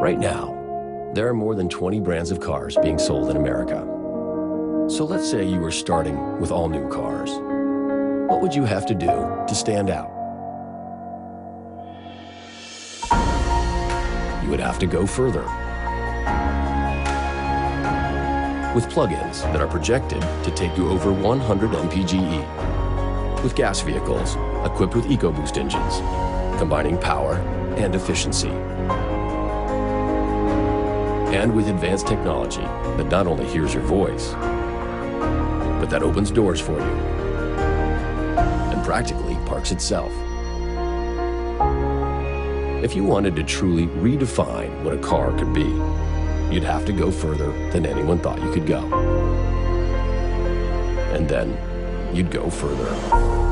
Right now, there are more than 20 brands of cars being sold in America. So let's say you were starting with all new cars. What would you have to do to stand out? You would have to go further. With plug-ins that are projected to take you over 100 mpge. With gas vehicles equipped with EcoBoost engines, combining power and efficiency. And with advanced technology that not only hears your voice, but that opens doors for you and practically parks itself. If you wanted to truly redefine what a car could be, you'd have to go further than anyone thought you could go. And then you'd go further.